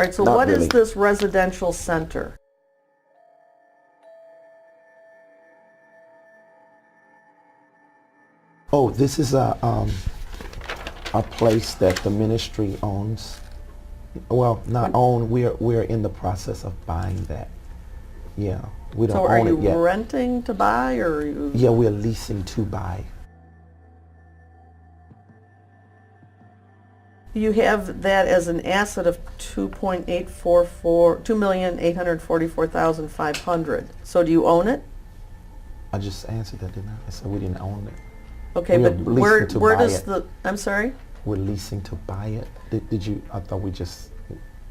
All right, so Not what is really. this residential center? Oh, this is a place that the ministry owns. Well, not own. We're in the process of buying that. Yeah, we don't So are own you it yet. renting to buy, or are you? Yeah, we're leasing to buy. You have that as an asset of 2,844,500. So do you own it? I just answered that, didn't I? I said we didn't own it. Okay, We are but leasing to where buy does it. the, I'm sorry? We're leasing to buy it. Did you? I thought we just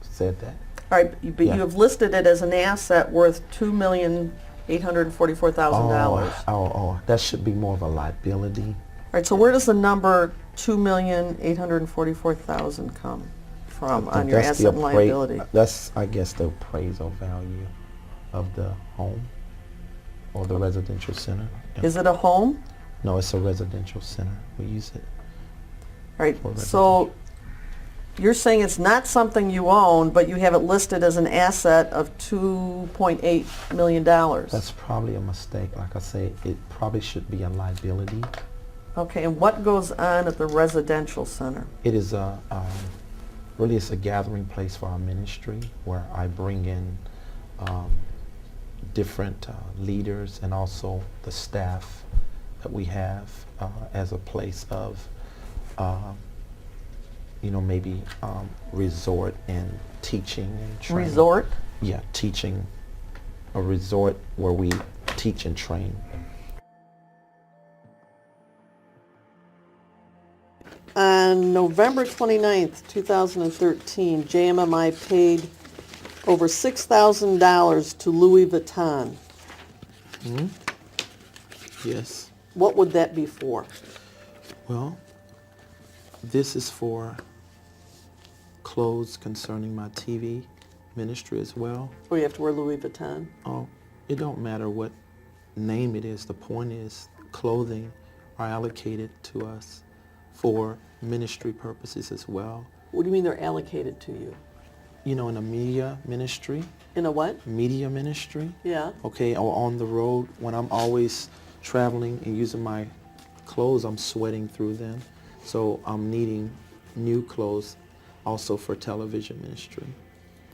said that. All right, but Yeah. you have listed it as an asset worth $2,844,000. Oh, that should be more of a liability. All right, so where does the number 2,844,000 come from on your That's the asset and liability? That's, I guess, the appraisal value of the home or the residential center. Yeah. Is it a home? No, it's a residential center. We use it. All right, For so you're saying it's not something you own, but you have it listed as an asset of $2.8 million. That's probably a mistake. Like I say, it probably should be a liability. Okay, and what goes on at the residential center? It is really it's a gathering place for our ministry where I bring in different leaders and also the staff that we have as a place of maybe resort and teaching and training. Resort? Yeah, teaching. A resort where we teach and train. On November 29th, 2013, JMMI paid over $6,000 to Louis Vuitton. Yes. What would that be for? Well, this is for clothes concerning my TV ministry as well. Oh, you have to wear Louis Vuitton? Oh, it don't matter what name it is. The point is clothing are allocated to us for ministry purposes as well. What do you mean they're allocated to you? You know, in a media ministry. In a what? Media ministry. Yeah. Okay, or on the road when I'm always traveling and using my clothes, I'm sweating through them. So I'm needing new clothes also for television ministry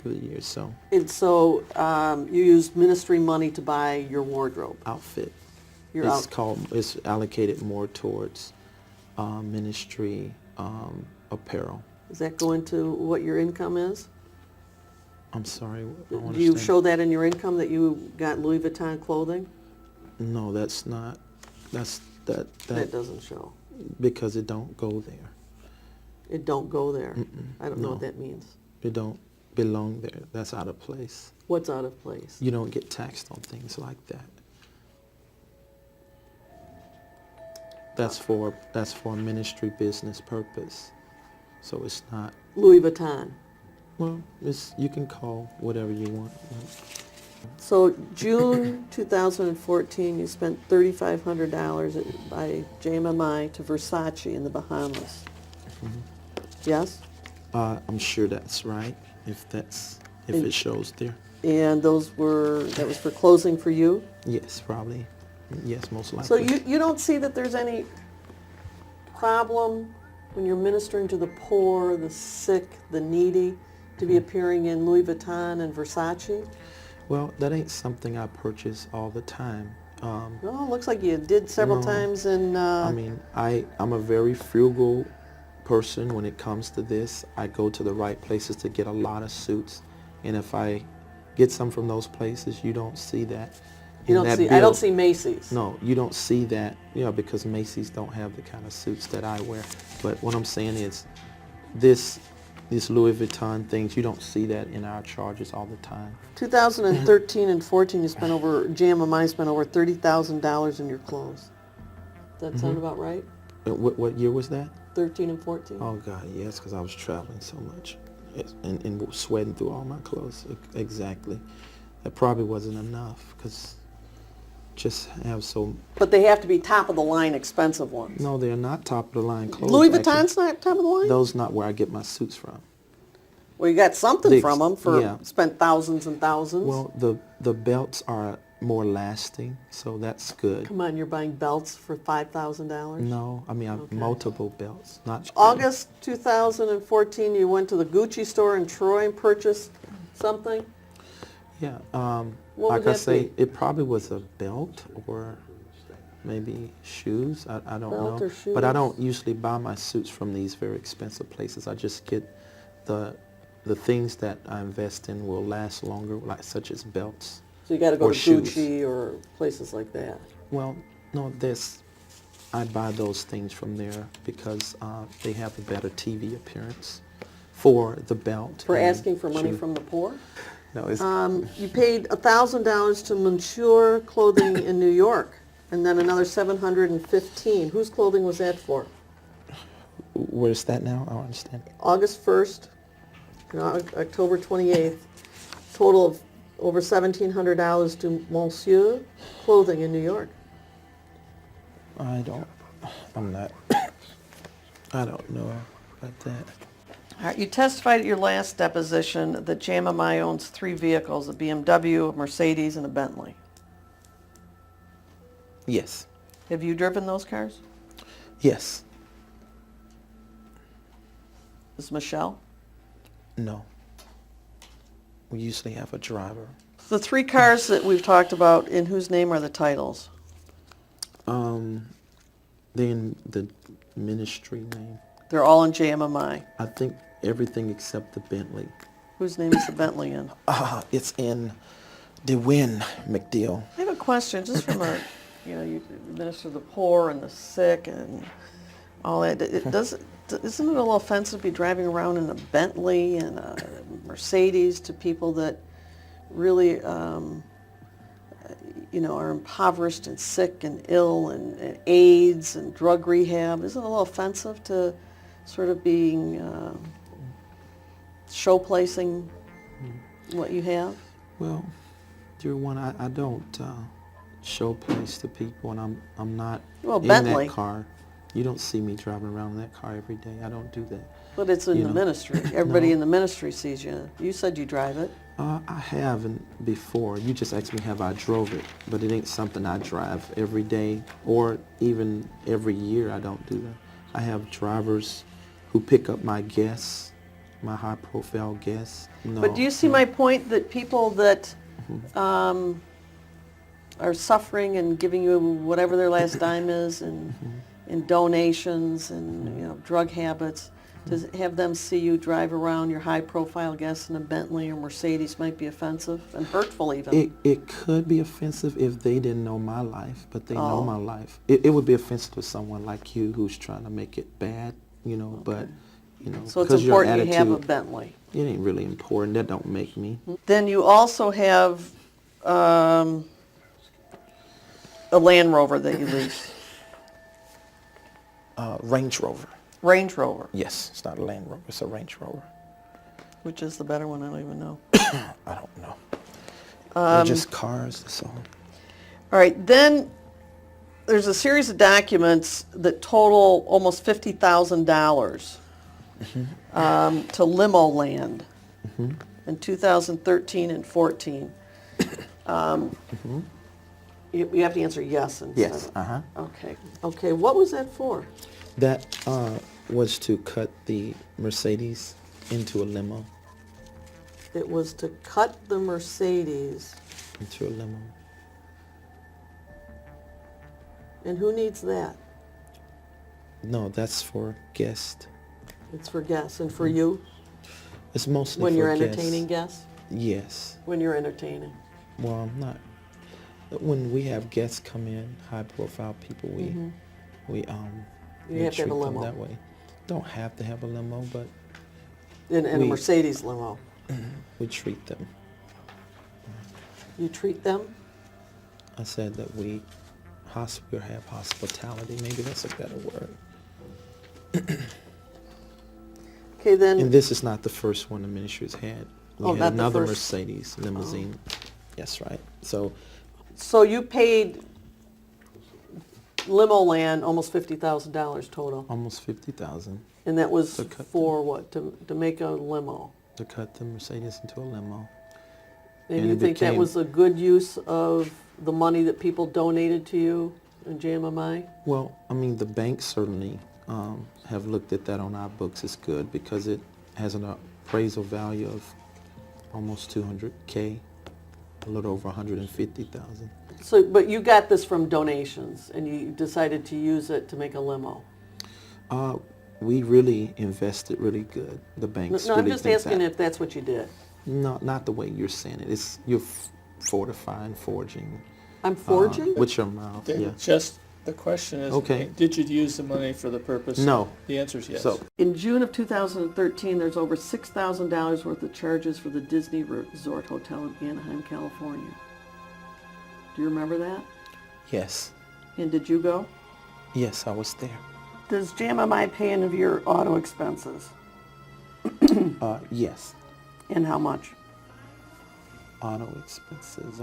through the years. So And so you use ministry money to buy your wardrobe. outfit. Your It's allocated more towards ministry apparel. Does that go into what your income is? I'm sorry. I don't Do you understand. show that in your income that you got Louis Vuitton clothing? No, that's not. That That doesn't show. because it don't go there. It don't go there. I don't know no. what that means. It don't belong there. That's out of place. What's out of place? You don't get taxed on things like that. That's for ministry business purpose. So it's not. Louis Vuitton. Well, you can call whatever you want. So June 2014, you spent $3,500 by JMMI to Versace in the Bahamas. Yes? I'm sure that's right. If it shows there. And that was for clothing for you? Yes, probably. Yes, most likely. So you don't see that there's any problem when you're ministering to the poor, the sick, the needy, to be appearing in Louis Vuitton and Versace? Well, that ain't something I purchase all the time. Well, it looks like you did several times in... I mean, I'm a very frugal person when it comes to this. I go to the right places to get a lot of suits. And if I get some from those places, you don't see that. I don't see Macy's. No, you don't see that, because Macy's don't have the kind of suits that I wear. But what I'm saying is, these Louis Vuitton things, you don't see that in our charges all the time. 2013 and 14, JMMI spent over $30,000 in your clothes. Does that sound about right? What year was that? 13 and 14? Oh God, yes, because I was traveling so much and sweating through all my clothes. Exactly. That probably wasn't enough because just have so... But they have to be top-of-the-line expensive ones. No, they're not top-of-the-line clothes. Louis actually. Vuitton's not top-of-the-line? Those not where I get my suits from. Well, you got something The from them yeah. spent thousands and thousands. Well, the belts are more lasting, so that's good. Come on, you're buying belts for $5,000? No, I mean Okay. multiple belts, not August 2014, you went to the Gucci store in Troy and purchased something? Yeah. What Like would I that say, be? it probably was a belt or maybe shoes. I don't Belt know. or shoes? But I don't usually buy my suits from these very expensive places. I just get the things that I invest in will last longer, like such as belts. So you got to go Or to shoes. Gucci or places like that. Well, no, I buy those things from there because they have a better TV appearance for the belt. For and asking for money shoe. from the poor? No, it's You paid $1,000 to Monsieur Clothing in New York, and then another $715. Whose clothing was that for? where's that now? I don't understand. August 1st, October 28th, total of over $1,700 to Monsieur Clothing in New York. I don't know about that. All right, you testified at your last deposition that JMMI owns 3 vehicles, a BMW, a Mercedes, and a Bentley. Yes. Have you driven those cars? Yes. Is Michelle? No. We usually have a driver. The 3 cars that we've talked about, in whose name are the titles? Then the ministry name. They're all in JMMI. I think everything except the Bentley. Whose name is the Bentley in? It's in DeWin McDeal. I have a question, just from a, you minister the poor and the sick and all that. Isn't it a little offensive to be driving around in a Bentley and a Mercedes to people that really, are impoverished and sick and ill and AIDS and drug rehab? Isn't it a little offensive to sort of being show-placing what you have? Well, dear one, I don't show place to people, and I'm not Well, in Bentley. that car. You don't see me driving around in that car every day. I don't do that. But it's in You the know. ministry. Everybody No. in the ministry sees you. You said you drive it. I haven't before. You just asked me have I drove it, but it ain't something I drive every day or even every year. I don't do that. I have drivers who pick up my guests, my high-profile guests. No, But do you see my point that people that are suffering and giving you whatever their last dime is and donations and drug habits, to have them see you drive around your high-profile guests in a Bentley or Mercedes might be offensive and hurtful even. It could be offensive if they didn't know my life, but they know Oh. my life. It would be offensive to someone like you who's trying to make it bad, but, So it's because your important you have a attitude, Bentley. it ain't really important. That don't make me. Then you also have a Land Rover that you lease. Range Rover. Range Rover. Yes, it's not a Land Rover. It's a Range Rover. Which is the better one? I don't even know. I don't know. They're just cars, that's all. All right, then there's a series of documents that total almost $50,000 to limo land in 2013 and 14. You have to answer yes instead. Yes, Okay. Okay, what was that for? That was to cut the Mercedes into a limo. It was to cut the Mercedes. Into a limo. And who needs that? No, that's for guests. It's for guests and for you It's mostly when for you're guests. entertaining guests? Yes. When you're entertaining. Well, I'm not. When we have guests come in, high-profile people, we You we have to have treat a them limo. that way. Don't have to have a limo, but In a We- Mercedes limo. we treat them. You treat them? I said that we have hospitality. Maybe that's a better word. Okay, then. And this is not the first one the ministry has had. We Oh, had not the another first. Mercedes limousine. Yes, right. So So you paid limo land almost $50,000 total, almost 50,000. and that was To cut for what? To make a limo. to cut the Mercedes into a limo. And And you it think that became- was a good use of the money that people donated to you in JMMI? Well, I mean, the banks certainly have looked at that on our books as good because it has an appraisal value of almost 200K, a little over 150,000. So, but you got this from donations, and you decided to use it to make a limo. We really invested really good. The banks No, really I'm just think asking that. if that's what you did. No, not the way you're saying it. It's you're fortifying, forging. I'm forging? With your mouth, Then yeah. just, the question is, Okay. did you use the money for the purpose? No. The answer is yes. So, In June of 2013, there's over $6,000 worth of charges for the Disney Resort Hotel in Anaheim, California. Do you remember that? yes. And did you go? Yes, I was there. Does JMMI pay any of your auto expenses? Yes. And how much? Auto expenses,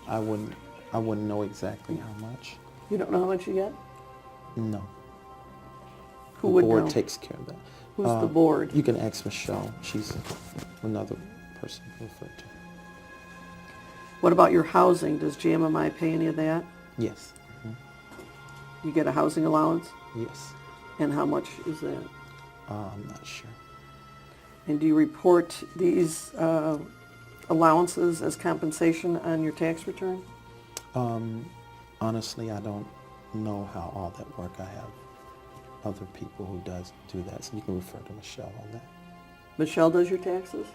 I wouldn't know exactly how much. You don't know how much you get? No. Who The would board know? takes care of that. Who's the board? You can ask Michelle. She's another person to refer to. What about your housing? Does JMMI pay any of that? Yes. Mhm. You get a housing allowance? Yes. And how much is that? I'm not sure. And do you report these allowances as compensation on your tax return? Honestly, I don't know how all that work. I have other people who do that, so you can refer to Michelle on that. Michelle does your taxes?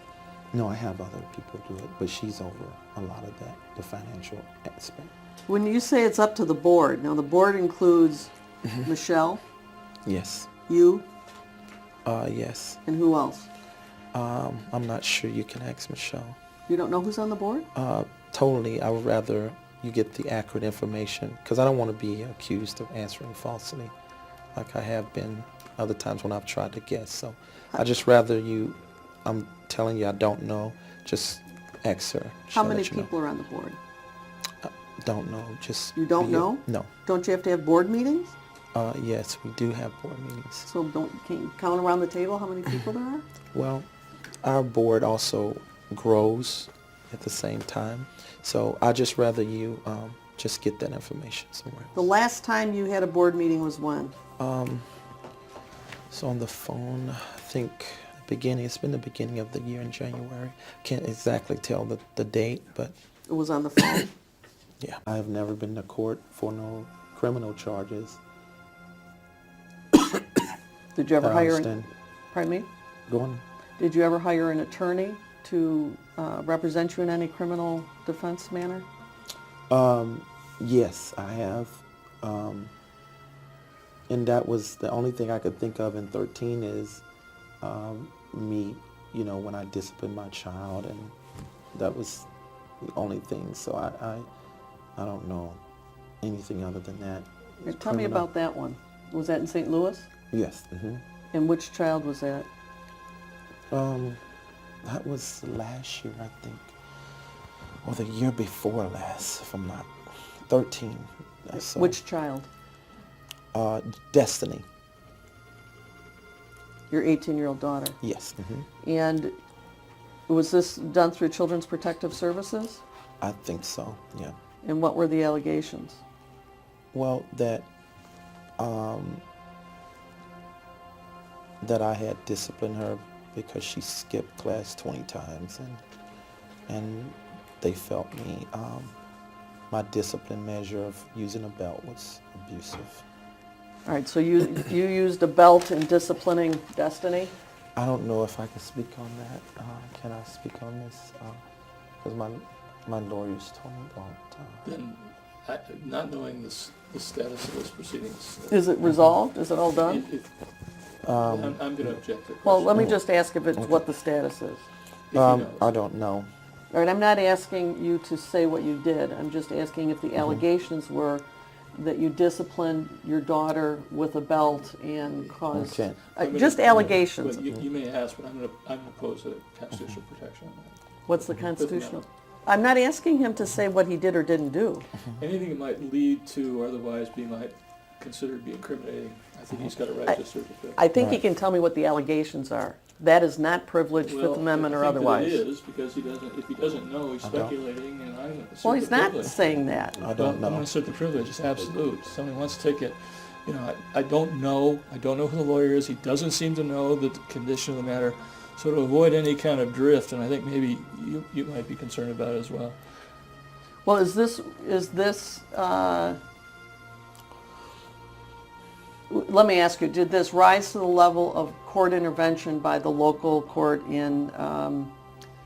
No, I have other people do it, but she's over a lot of that, the financial aspect. When you say it's up to the board, now the board includes Michelle, Yes. you, Yes. and who else? I'm not sure. You can ask Michelle. You don't know who's on the board? Totally, I would rather you get the accurate information because I don't want to be accused of answering falsely like I have been other times when I've tried to guess. So I just rather you, I'm telling you I don't know, just ask her. How She'll many let you know. people are on the board? Don't know, just... You don't be- know? No. Don't you have to have board meetings? Yes, we do have board meetings. So can you count around the table how many people there are? Well, our board also grows at the same time, so I just rather you just get that information somewhere The else. last time you had a board meeting was when? So on the phone, I think it's been the beginning of the year in January. Can't exactly tell the date, but It was on the phone? yeah. I have never been to court for no criminal charges. Did you ever that I hire understand. pardon me? Go on. Did you ever hire an attorney to represent you in any criminal defense manner? Yes, I have. And that was the only thing I could think of in 13 is me, when I disciplined my child, and that was the only thing. So I don't know anything other than that. It was Tell me criminal. about that one. Was that in St. Louis? Yes. Mm-hmm. And which child was that? That was last year, I think, or the year before last, if I'm not 13. So, Which child? Destiny. Your 18-year-old daughter. Yes. Mm-hmm. And was this done through Children's Protective Services? I think so. Yeah. And what were the allegations? Well, that I had disciplined her because she skipped class 20 times, and they felt my discipline measure of using a belt was abusive. All right, so you used a belt in disciplining Destiny? I don't know if I can speak on that. Can I speak on this? Because my lawyers told me don't. Then, not knowing the status of those proceedings. Is it resolved? Is it all done? I'm going to object to the question. Well, let me just ask if it's what the status is. If he knows. I don't know. All right, I'm not asking you to say what you did. I'm just asking if the allegations were that you disciplined your daughter with a belt and caused... Okay. Just allegations. Well, you may ask, but I'm going to pose a constitutional protection on that. What's the constitutional? I'm not asking him to say what he did or didn't do. Anything that might lead to or otherwise might consider to be incriminating, I think he's got a right to search it. I think he can tell me what the allegations are. that is not privilege, Well, Fifth Amendment or I think that otherwise. it is, because if he doesn't know, he's I don't. speculating, and I'm gonna assert Well, the he's not privilege. saying that. I Well, don't I'm know. gonna assert the privilege, it's absolute. Somebody wants to take it, I don't know who the lawyer is, he doesn't seem to know the condition of the matter. So to avoid any kind of drift, and I think maybe you might be concerned about it as well. Well, is this, let me ask you, did this rise to the level of court intervention by the local court in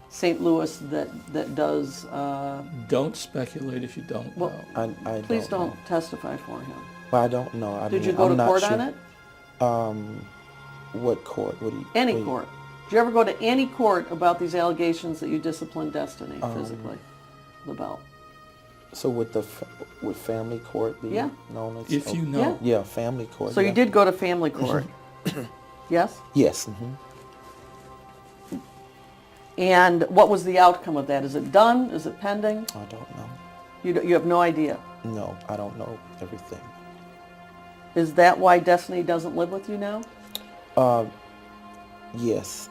St. Louis that does, Don't speculate if you don't know. well, I please don't know. don't testify for him. Well, I don't know. I Did mean, you go I'm to not court sure. on it? What court? What do you? Any what do you- court? Did you ever go to any court about these allegations that you disciplined Destiny physically, LaBelle? So would would family court be Yeah. known as? If you know. Yeah. Yeah, family court. So yeah. you did go to family court? Yes? Yes. Mm-hmm. And what was the outcome of that? Is it done? Is it pending? I don't know. You have no idea. No, I don't know everything. Is that why Destiny doesn't live with you now? Yes,